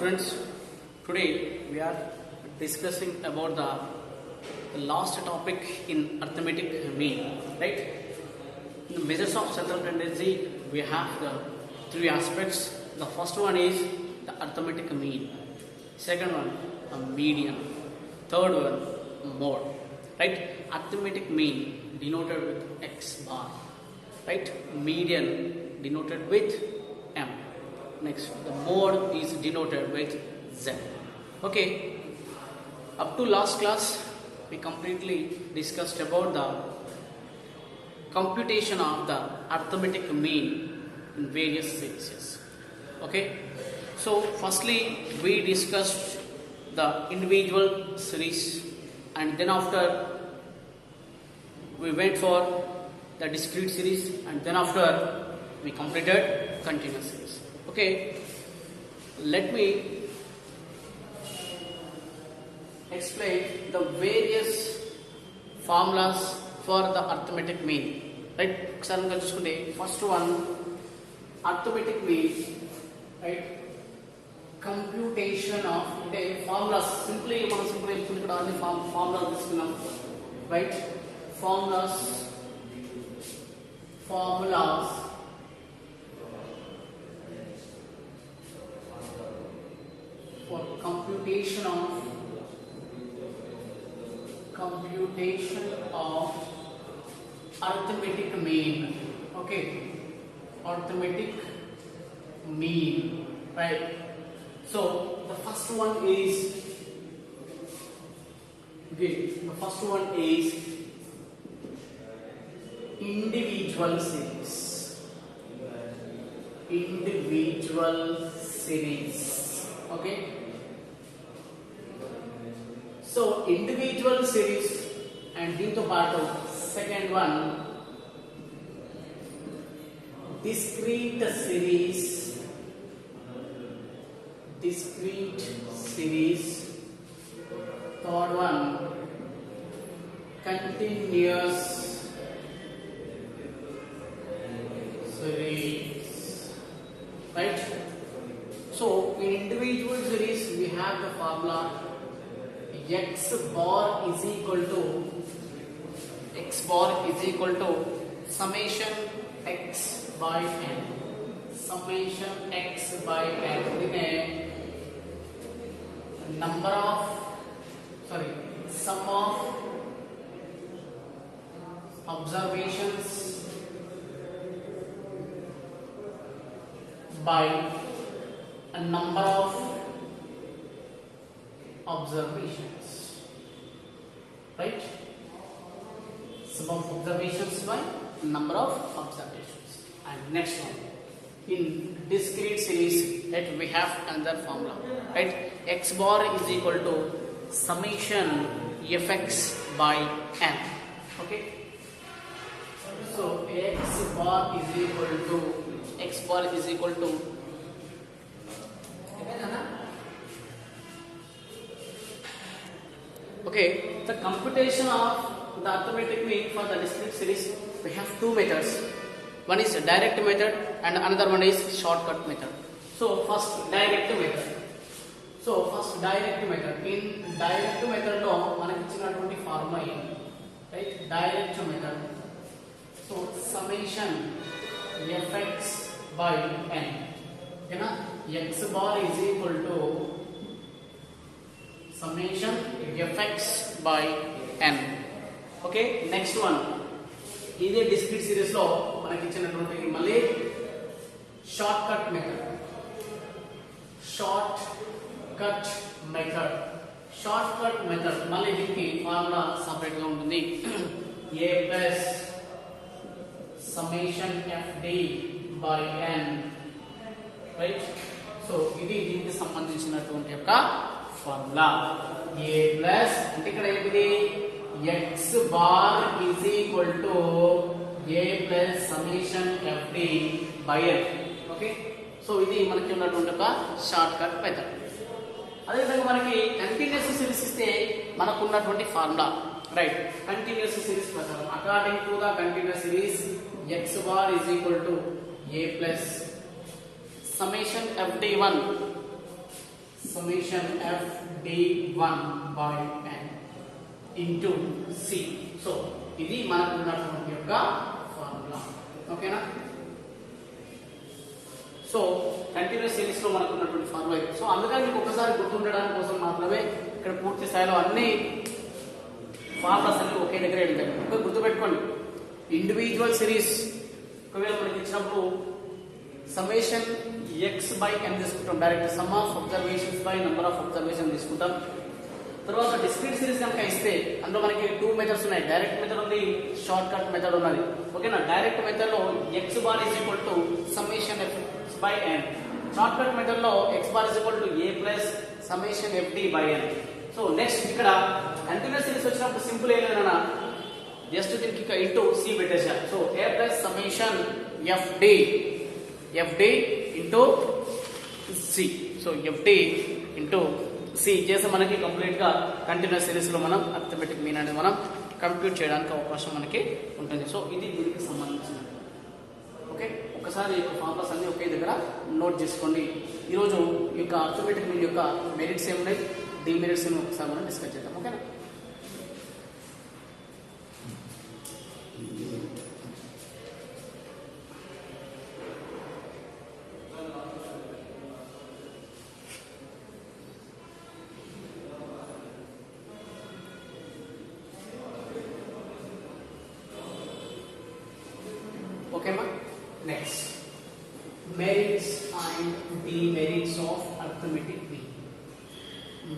Friends, today we are discussing about the last topic in arithmetic mean, right? In the measures of central tendency, we have the three aspects. The first one is the arithmetic mean. Second one, a median. Third one, mode. Right? Arithmetic mean denoted with x bar. Right? Median denoted with m. Next, the mode is denoted with z. Okay. Up to last class, we completely discussed about the computation of the arithmetic mean in various series. Okay. So, firstly, we discussed the individual series, and then after we went for the discrete series, and then after we completed continuous series. Okay, let me explain the various formulas for the arithmetic mean. Right? First one, arithmetic mean. Right? Computation of formulas. Simply formulas. Right? Formulas for computation of arithmetic mean. Okay, arithmetic mean. Right. So the first one is individual series. Okay. So individual series and దీంతో పాటు second one discrete series, third one continuous series. Right? So in individual series we have the formula x bar is equal to summation x by n. Summation x by n. Sum of observations by a number of observations. Right? Sum of observations by number of observations. And next one, in discrete series, that we have another formula. Right? X bar is equal to summation fx by n. Okay? So x bar is equal to okay, the computation of the arithmetic mean for the discrete series, we have two methods. One is a direct method and another one is shortcut method. So first direct method. In direct method lo manaki ichinaatuvanti formula ఏంటి? Right? Direct method. So summation fx by n. Okay, x bar is equal to summation fx by n. Okay, next one. ఇదే discrete series లో మనకి ఇచ్చినటువంటి మళ్ళీ short cut method మళ్ళీ దీనికి formula separate గా ఉంటుంది. a plus summation fd by n. Right? So ఇది దీనికి సంబంధించినటువంటి యొక్క ఫార్ములా. a ప్లస్ అంటే ఇక్కడ ఏంటిది x bar is equal to a plus summation fd by n. Okay, so ఇది మనకి ఉన్నటువంటి ఒక షార్ట్ కట్ మెథడ్. అదేవిధంగా మనకి కంటిన్యూస్ సిరీస్ ఇస్తే మనకు ఉన్నటువంటి ఫార్ములా. రైట్? కంటిన్యూస్ సిరీస్ ప్రకారం according to the continuous series x bar is equal to a plus summation fd1 summation f d1 by n into c. So ఇది మనకు ఉన్నటువంటి యొక్క ఫార్ములా. ఓకేనా? సో కంటిన్యూస్ సిరీస్ లో మనకు ఉన్నటువంటి ఫార్ములా. సో అందుకని మీకు ఒకసారి గుర్తుండడానికి కోసం మాత్రమే ఇక్కడ పూర్తి స్థాయిలో అన్ని ఫార్ములాస్ అన్ని ఒకే దగ్గర అడిగారు. గుర్తుపెట్టుకోండి, ఇండివిజువల్ సిరీస్ ఒకవేళ మనకి ఇచ్చినప్పుడు సమ్మేషన్ ఎక్స్ బై ఎన్ తీసుకుంటాం, direct some of observations by number of observation తీసుకుంటాం. తర్వాత డిస్క్రీట్ సిరీస్ కనుక ఇస్తే అందులో మనకి 2 మెథడ్స్ ఉన్నాయి. డైరెక్ట్ మెథడ్ ఉంది, షార్ట్ కట్ మెథడ్ ఉన్నది. ఓకేనా? డైరెక్ట్ మెథడ్ లో x bar is equal to summation f by n. Short cut method లో x bar is equal to a plus summation f d by n. So next ఇక్కడ continuous series వచ్చినప్పుడు simple ఏం లేదన్నా, just దీనికి into c పెట్టేసా. So a plus summation f d into c. So f d into c చేస్తే మనకి complete గా continuous series లో మనం అర్థమెటిక్ మీన్ అనేది మనం కంప్యూట్ చేయడానికి అవకాశం మనకి ఉంటుంది. సో ఇది దీనికి సంబంధించినది. ఓకే, ఒకసారి ఈ ఫార్ములాస్ అన్ని ఒకే దగ్గర నోట్ చేసుకోండి. ఈరోజు ఈ యొక్క అర్థమెటిక్ మీన్ యొక్క మెరిట్స్ ఏమున్నాయి, డిమెరిట్స్ ఏమి ఒకసారి మనం డిస్కస్ చేద్దాం. ఓకేనా? Okay, ma? Next, merits and demerits of arithmetic mean.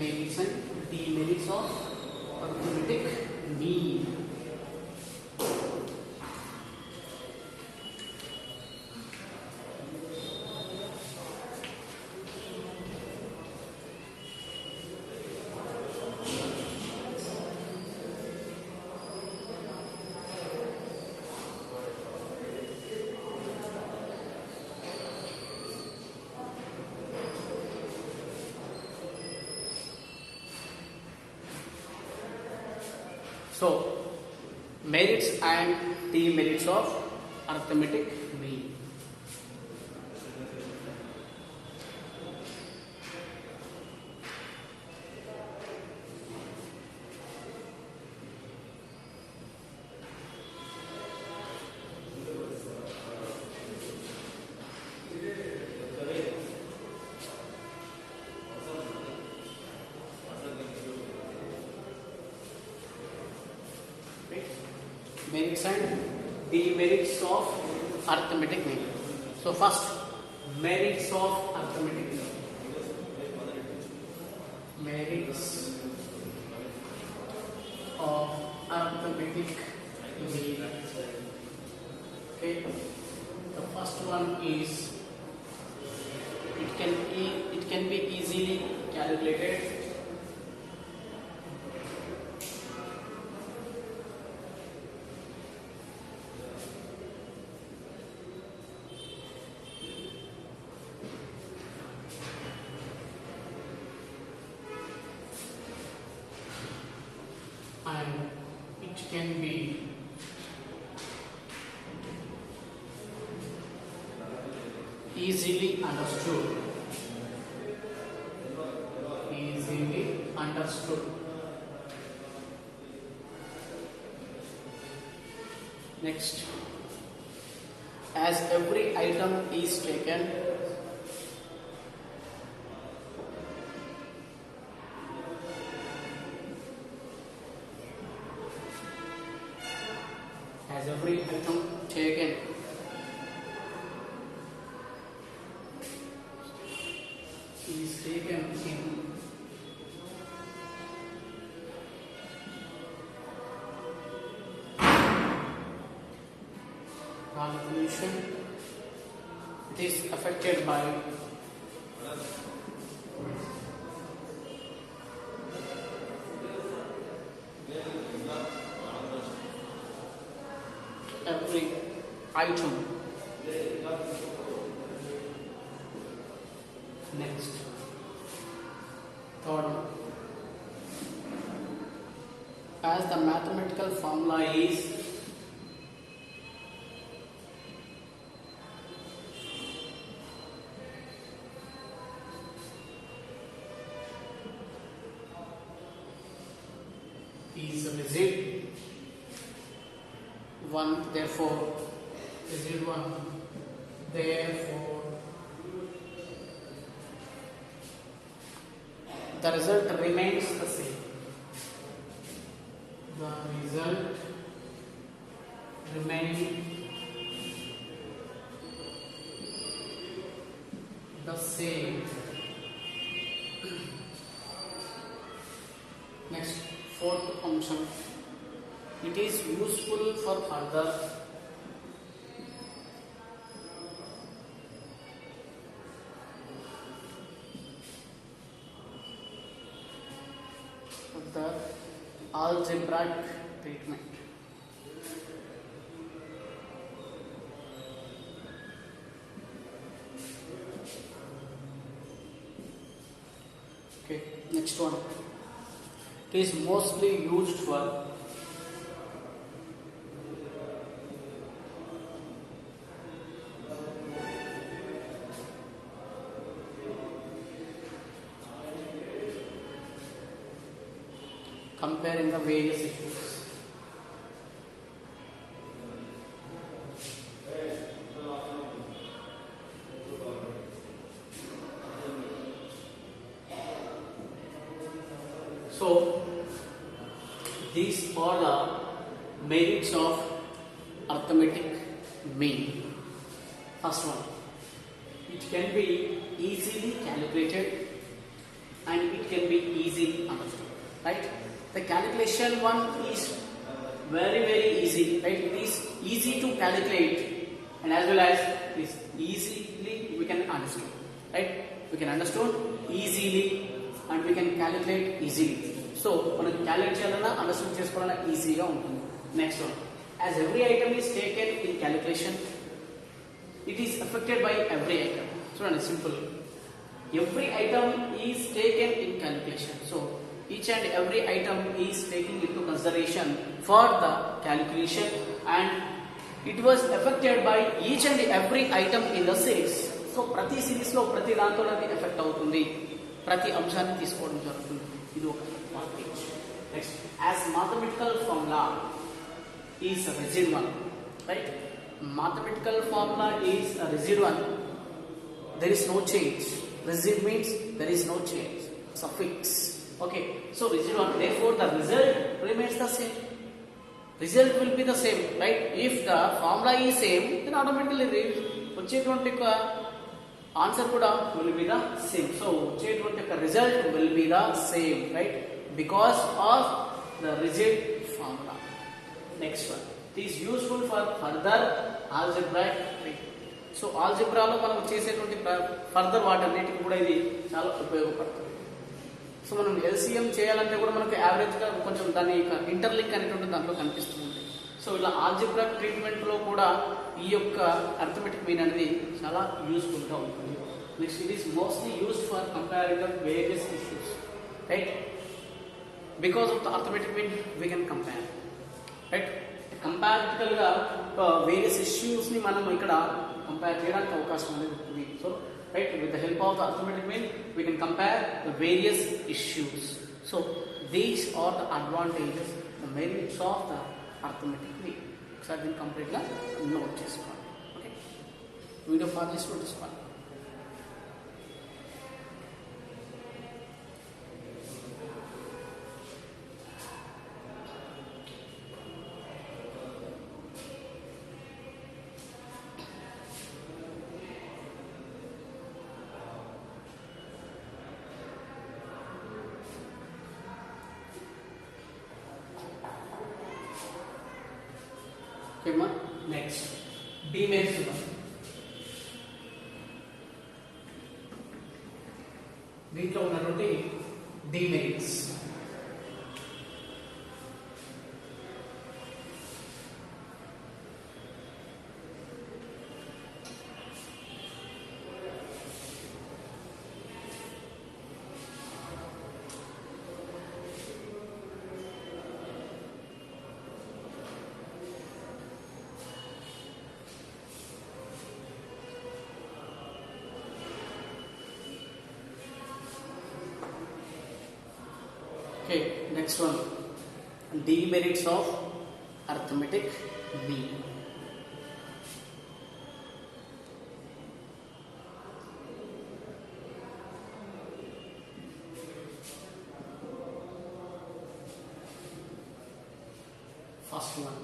Merits and demerits of arithmetic mean. So, merits and demerits of arithmetic mean. Merits and demerits of arithmetic mean. So first, merits of arithmetic mean. Merits of arithmetic mean. Okay, the first one is it can be easily calculated. And it can be easily understood. Easily understood. Next, as every item is taken as every item taken is taken in calculation, it is affected by every item. Next, third one, as the mathematical formula is is rigid 1, therefore rigid 1, therefore the result remains the same. The result remains the same. Next, fourth function. It is useful for further algebraic treatment. Okay, next one. It is mostly used for comparing the various issues. So, these are the merits of arithmetic mean. First one, it can be easily calculated and it can be easily understood, right? The calculation one is very easy, right? It is easy to calculate and as well as it is easily we can understand, right? We can understand easily and we can calculate easily. So, మనం calculate చేయాలన్నా understand చేసుకోవాలన్నా ఈజీగా ఉంటుంది. Next one, as every item is taken in calculation, it is affected by every item. చూడండి simple, every item is taken in calculation. So, each and every item is taken into consideration for the calculation and it was affected by each and every item in the series. So, ప్రతి series లో ప్రతి దాంట్లో అది effect అవుతుంది, ప్రతి అంశాన్ని తీసుకోవడం జరుగుతుంది. ఇది ఒక advantage. Next, as mathematical formula is a rigid one, right? Mathematical formula is a rigid one. There is no change. Rigid means there is no change. It's a fix. Okay, so rigid one. Therefore, the result remains the same. Result will be the same, right? If the formula is same, then automatically వచ్చేటువంటి answer kuda will be the same. So, వచ్చేటువంటి result will be the same, right? Because of the rigid formula. Next one, it is useful for further algebraic treatment. So, algebra లో మనం చేసేటువంటి further వాటన్నిటికి కూడా ఇది చాలా ఉపయోగపడుతుంది. సో, మనం LCM చేయాలంటే కూడా మనకు యావరేజ్ గా కొంచెం దాని ఇంటర్లింక్ అనేటువంటి దాంట్లో కనిపిస్తుంది. సో, ఇలా ఆల్జిబ్రాక్ ట్రీట్మెంట్ లో కూడా ఈ యొక్క అర్థమెటిక్ మీన్ అనేది చాలా యూస్ఫుల్ గా ఉంటుంది. Next, it is mostly used for comparing the various issues, right? Because of the arithmetic mean we can compare, right? Comparatively గా వేరియస్ ఇష్యూస్ ని మనం ఇక్కడ కంపేర్ చేయడానికి అవకాశం అనేది ఉంటుంది. So, right, with the help of the arithmetic mean we can compare the various issues. So, these are the advantages, the merits of the arithmetic mean. ఒకసారి దీన్ని కంప్లీట్గా నోట్ చేసుకోవాలి. ఓకే, వీడియో పాజ్ చేసి చూసుకోవాలి. Next, demerits. దీంట్లో ఉన్నటువంటి demerits. Okay, next one, demerits of arithmetic mean. First one,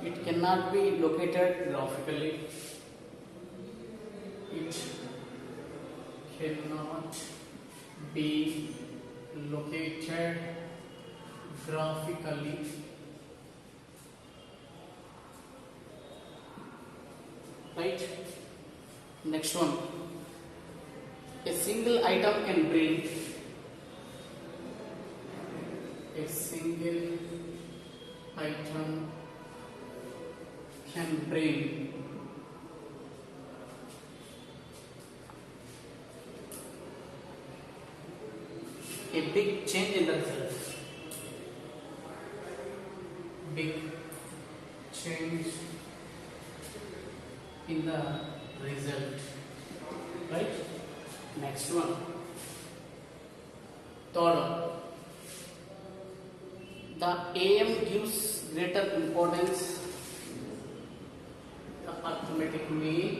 it cannot be located graphically. It cannot be located graphically. Right? Next one, a single item can bring a single item can bring a big change in the result. Big change in the result. Right? Next one. Third one. The AM gives greater importance. The arithmetic mean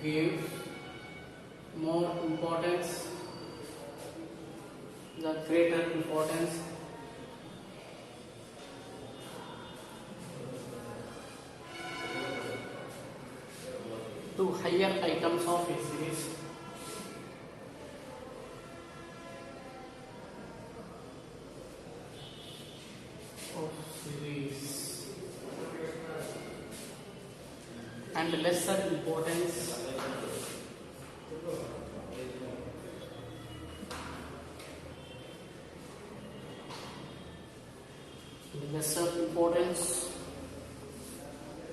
gives more importance. The greater importance to higher items of a series. And lesser importance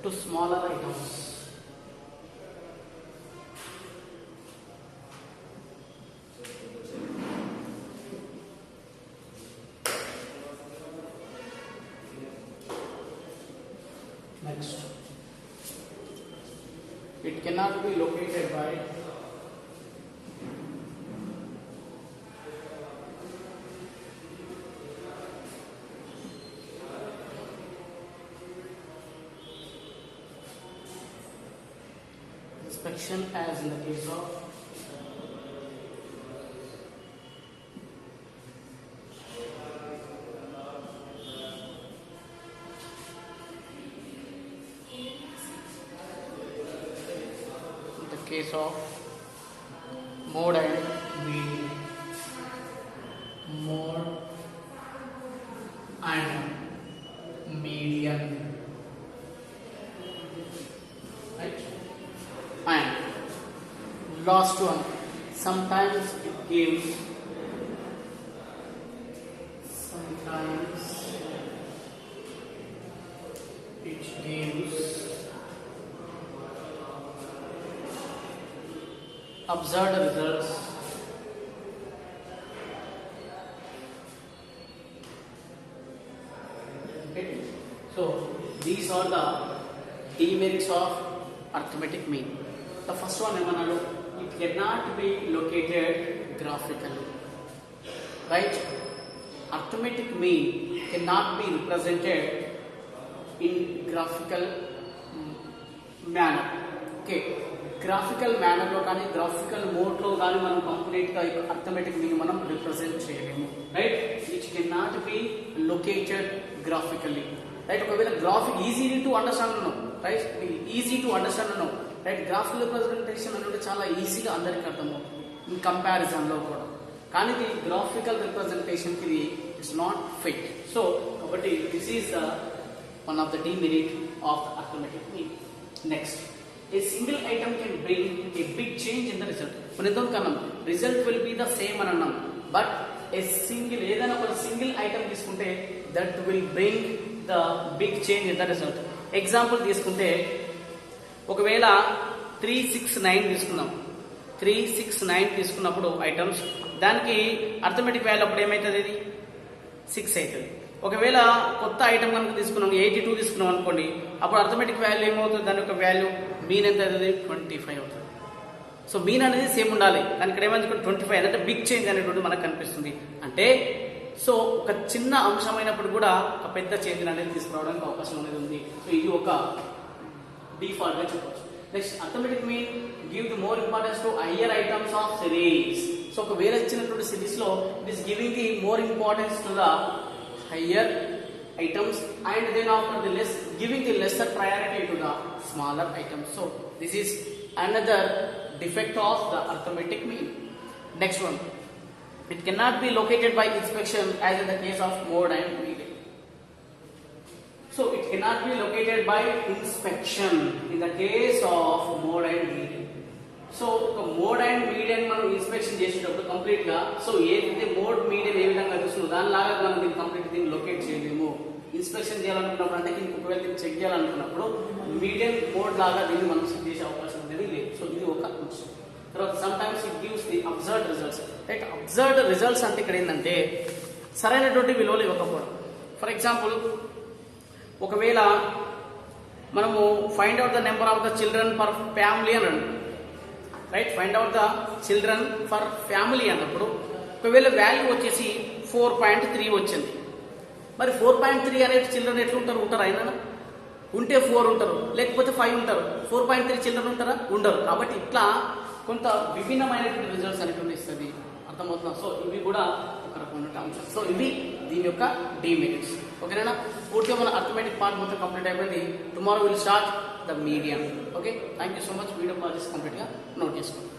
to smaller items. Next, it cannot be located by inspection as in the case of mode and median. Mode and median. Right? And last one, sometimes it gives observed results okay. So these are the demerits of arithmetic mean. The first one emanadu, it cannot be located graphically. Right? Arithmetic mean cannot be represented in graphical manner. Okay. Graphical మేనర్లో కానీ graphical మోడ్లో కానీ మనం కంప్లీట్గా arithmetic mean మనం represent చేయలేము. Right? Which can not be located graphically. Right? ఒకవేళ graphic easy to understand ఉన్నాం. రైట్? ఈజీ టు అండర్స్టాండ్ ఉన్నాం. రైట్? గ్రాఫికల్ రిప్రజెంటేషన్ అనేది చాలా ఈజీగా అందరికీ అర్థమవుతుంది ఇన్ కంపారిజన్లో కూడా. కానీ ఇది గ్రాఫికల్ రిప్రజెంటేషన్కి ఇది ఇట్స్ నాట్ ఫిట్. సో కాబట్టి this is the one of the demerit of the arithmetic mean. Next, a single item can bring a big change in the result. పునితం కన్నాం result will be the same అని అన్నాం. But a single ఏదైనా ఒక single item తీసుకుంటే that will bring the big change in the result. Example తీసుకుంటే ఒకవేళ 369 తీసుకుందాం. 369 తీసుకున్నప్పుడు ఐటమ్స్ దానికి అర్థమెటిక్ వాల్యూ అప్పుడు ఏమవుతుంది? ఇది 6 అవుతుంది. ఒకవేళ కొత్త ఐటమ్ కనుక తీసుకున్నాం 82 తీసుకున్నాం అనుకోండి, అప్పుడు అర్థమెటిక్ వాల్యూ ఏమవుతుంది? దాని యొక్క వాల్యూ మీన్ ఎంత అవుతుంది? 25 అవుతుంది. సో మీన్ అనేది సేమ్ ఉండాలి, కానీ ఇక్కడ ఏమని 25 అంటే బిగ్ చేంజ్ అనేటువంటి మనకు కనిపిస్తుంది. అంటే సో ఒక చిన్న అంశమైనప్పుడు కూడా ఒక పెద్ద చేంజ్ అనేది తీసుకురావడానికి అవకాశం అనేది ఉంది. సో ఇది ఒక డిఫాల్ట్ గా చెప్పవచ్చు. Next arithmetic mean give the more importance to higher items of series. So ఒక వేరే ఇచ్చినటువంటి సిరీస్ లో it is giving the more importance to the higher items and then after the less giving the lesser priority to the smaller items. So this is another defect of the arithmetic mean. Next one, it cannot be located by inspection as in the case of mode and median. So it cannot be located by inspection in the case of mode and median. So ఒక mode and median మనం inspection చేసేటప్పుడు complete గా so ఏదైతే mode median ఏ విధంగా చూస్తుందో దానిలాగా మనం దీన్ని complete దీన్ని లొకేట్ చేయలేము. ఇన్స్పెక్షన్ చేయాలనుకున్నప్పుడు అంటే ఒకవేళ దీన్ని చెక్ చేయాలనుకున్నప్పుడు మీడియన్ మోడ్ లాగా దీన్ని మనం చెక్ చేసే అవకాశం అనేది లేదు. సో ఇది ఒక అంశం. తర్వాత some times it gives the observed results. Right, observed results అంటే ఇక్కడ ఏంటంటే సరైనటువంటి విలువలు ఇవ్వకపోవడం. ఫర్ ఎగ్జాంపుల్ ఒకవేళ మనము find out the number of the children per family అని అంటాం. Right, find out the children for family అన్నప్పుడు ఒకవేళ వాల్యూ వచ్చేసి 4.3 వచ్చింది. మరి 4.3 అనేది చిల్డ్రన్ ఎట్లుంటారు, ఉంటారు అయినా ఉంటే 4 ఉంటారు, లేకపోతే 5 ఉంటారు. 4.3 చిల్డ్రన్ ఉంటారా, ఉండరు. కాబట్టి ఇట్లా కొంత విభిన్నమైనటువంటి రిజల్ట్స్ అనేటువంటి ఇస్తుంది. అర్థమవుతుందా? సో ఇవి కూడా ఒక రకమైన అంశం. సో ఇవి దీని యొక్క డిమెరిట్స్. ఓకేనా? పూర్తిగా మన అర్థమెటిక్ పార్ట్ మొత్తం కంప్లీట్ అయిపోయింది. Tomorrow will start the medium. Okay, thank you so much. Video projects కంప్లీట్గా నోట్ చేసుకోండి.